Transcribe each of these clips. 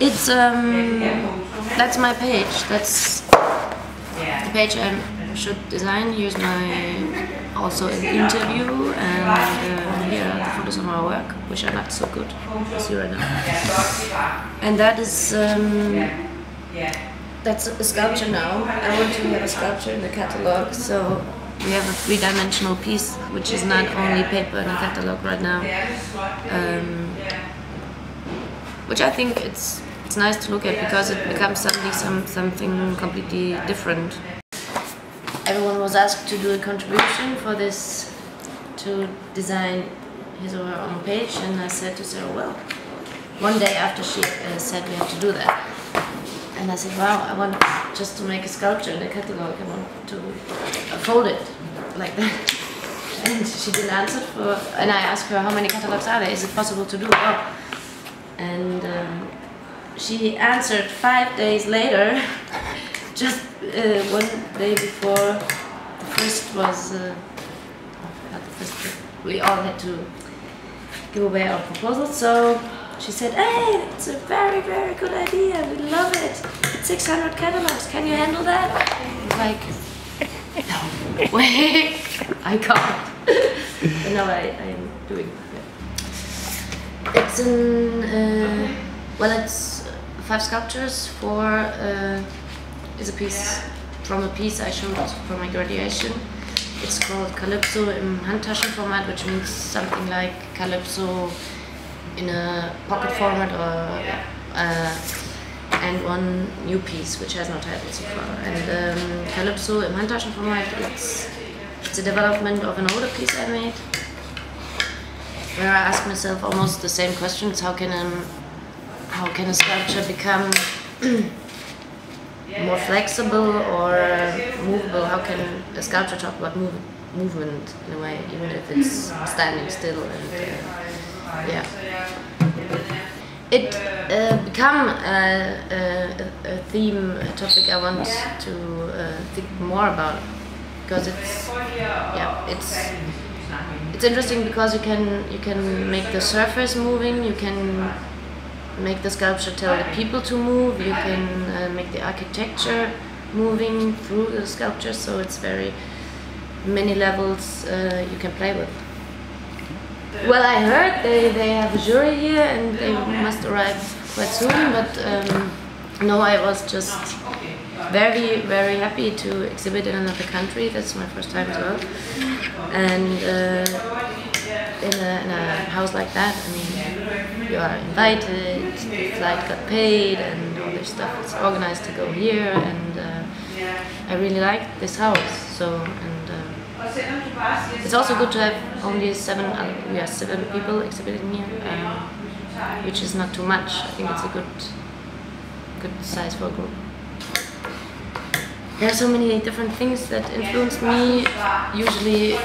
It's that's my page. That's the page I should design. Here's my also an interview, and here are the photos of my work, which are not so good as you right now. And that is that's a sculpture now. I want to have a sculpture in the catalog, so we have a three-dimensional piece, which is not only paper in the catalog right now. Which I think it's nice to look at because it becomes suddenly something completely different. Everyone was asked to do a contribution for this, to design his or her own page, and I said to Sarah, well, one day after she said we have to do that, and I said, wow, I want just to make a sculpture in the catalog, I want to fold it like that. And she didn't answer and I asked her, how many catalogs are there, is it possible to do? Oh. And she answered 5 days later, just one day before the first was, not the first, we all had to give away our proposals, so she said, hey, it's a very, very good idea, we love it, it's 600 catalogs, can you handle that? I was like, no way, I can't. But now I am doing it. It's in, well, it's 5 sculptures, 4 is a piece from a piece I showed for my graduation. It's called Calypso im Handtaschenformat, which means something like Calypso in a pocket format, or and one new piece which has no title so far. And Calypso im Handtaschenformat, it's a development of an older piece I made, where I ask myself almost the same questions: how can a sculpture become more flexible or movable? How can a sculpture talk about movement in a way, even if it's standing still? And yeah, it become a theme, a topic I want to think more about, because it's interesting because you can make the surface moving, you can make the sculpture tell the people to move, you can make the architecture moving through the sculpture, so it's very many levels you can play with. Well, I heard they have a jury here and they must arrive quite soon, but no, I was just very, very happy to exhibit in another country. That's my first time as well. And in a house like that, I mean, you are invited, the flight got paid and all this stuff. It's organized to go here, and I really like this house. So, and it's also good to have only 7 people exhibiting here, which is not too much. I think it's a good size for a group. There are so many different things that influenced me. Usually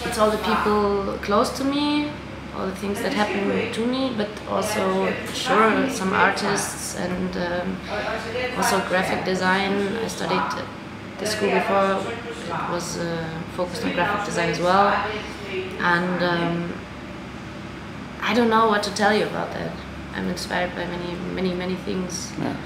it's all the people close to me, all the things that happen to me, but also, sure, some artists, and also graphic design. I studied at the school before. It was focused on graphic design as well. And I don't know what to tell you about that. I'm inspired by many things. Yeah.